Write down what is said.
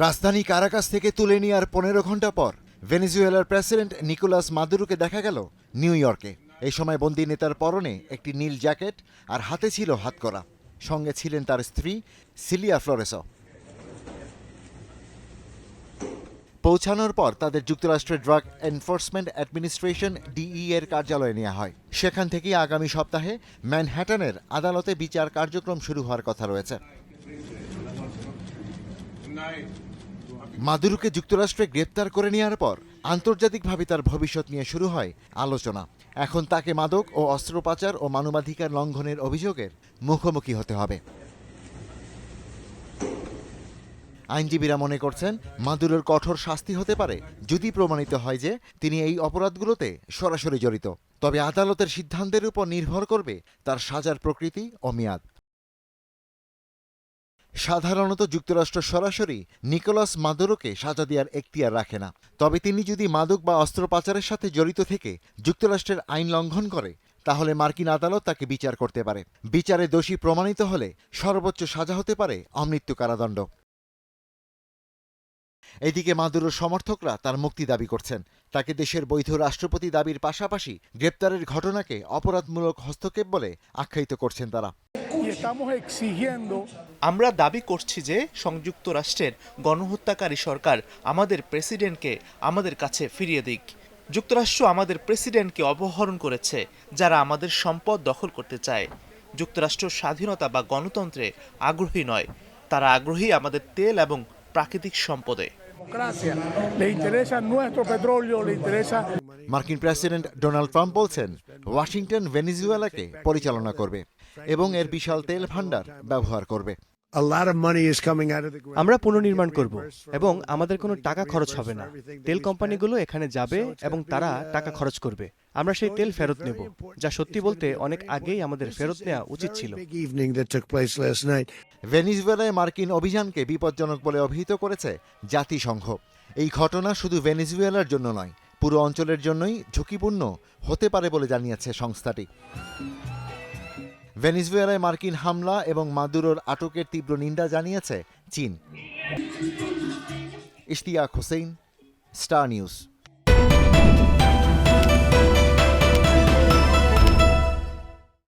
রাজধানী কারাকাস থেকে তুলে নেওয়ার 15 ঘন্টা পর ভেনেজুয়েলার প্রেসিডেন্ট নিকোলাস মাদুরোকে দেখা গেল নিউ ইয়র্কে। এই সময় বন্দী নেতার পরনে একটি নীল জ্যাকেট আর হাতে ছিল হাতকড়া। সঙ্গে ছিলেন তার স্ত্রী সিলিয়া ফ্লোরেসো। পৌঁছানোর পর তাদের যুক্তরাষ্ট্রের ড্রাগ এনফোর্সমেন্ট অ্যাডমিনিস্ট্রেশন ডিই এর কার্যালয়ে নেওয়া হয়। সেখান থেকেই আগামী সপ্তাহে ম্যানহ্যাটনের আদালতে বিচার কার্যক্রম শুরু হওয়ার কথা রয়েছে। মাদুরোকে যুক্তরাষ্ট্রে গ্রেপ্তার করে নেওয়ার পর আন্তর্জাতিকভাবে তার ভবিষ্যৎ নিয়ে শুরু হয় আলোচনা। এখন তাকে মাদক ও অস্ত্র পাচার ও মানবাধিকার লঙ্ঘনের অভিযোগের মুখোমুখি হতে হবে। আইনজীবীরা মনে করছেন মাদুরোর কঠোর শাস্তি হতে পারে যদি প্রমাণিত হয় যে তিনি এই অপরাধগুলোতে সরাসরি জড়িত। তবে আদালতের সিদ্ধান্তের উপর নির্ভর করবে তার সাজার প্রকৃতি ও মেয়াদ। সাধারণত যুক্তরাষ্ট্র সরাসরি নিকোলাস মাদুরোকে সাজা দেওয়ার এখতিয়ার রাখে না। তবে তিনি যদি মাদক বা অস্ত্র পাচারের সাথে জড়িত থেকে যুক্তরাষ্ট্রের আইন লঙ্ঘন করে তাহলে মার্কিন আদালত তাকে বিচার করতে পারে। বিচারে দোষী প্রমাণিত হলে সর্বোচ্চ সাজা হতে পারে অমৃত্যু কারাদণ্ড। এদিকে মাদুরোর সমর্থকরা তার মুক্তি দাবি করছেন। তাকে দেশের বৈধ রাষ্ট্রপতি দাবির পাশাপাশি গ্রেপ্তারের ঘটনাকে অপরাধমূলক হস্তক্ষেপ বলে আখ্যায়িত করছেন তারা। আমরা দাবি করছি যে সংযুক্ত রাষ্ট্রের গণহত্যাকারী সরকার আমাদের প্রেসিডেন্টকে আমাদের কাছে ফিরিয়ে দিক। যুক্তরাষ্ট্র আমাদের প্রেসিডেন্টকে অপহরণ করেছে যারা আমাদের সম্পদ দখল করতে চায়। যুক্তরাষ্ট্র স্বাধীনতা বা গণতন্ত্রে আগ্রহী নয়, তারা আগ্রহী আমাদের তেল এবং প্রাকৃতিক সম্পদে। মার্কিন প্রেসিডেন্ট ডোনাল্ড ট্রাম্প বলছেন ওয়াশিংটন ভেনেজুয়েলাকে পরিচালনা করবে এবং এর বিশাল তেল ভান্ডার ব্যবহার করবে। আমরা পুনর্নির্মাণ করব এবং আমাদের কোনো টাকা খরচ হবে না। তেল কোম্পানিগুলো এখানে যাবে এবং তারা টাকা খরচ করবে। আমরা সেই তেল ফেরত নেব, যা সত্যি বলতে অনেক আগেই আমাদের ফেরত নেওয়া উচিত ছিল। ভেনেজুয়েলায় মার্কিন অভিযানকে বিপজ্জনক বলে অভিহিত করেছে জাতিসংঘ। এই ঘটনা শুধু ভেনেজুয়েলার জন্য নয়, পুরো অঞ্চলের জন্যই ঝুঁকিপূর্ণ হতে পারে বলে জানিয়েছে সংস্থাটি। ভেনেজুয়েলায় মার্কিন হামলা এবং মাদুরোর আটকের তীব্র নিন্দা জানিয়েছে চীন। Ishtiaq Hossain, star news.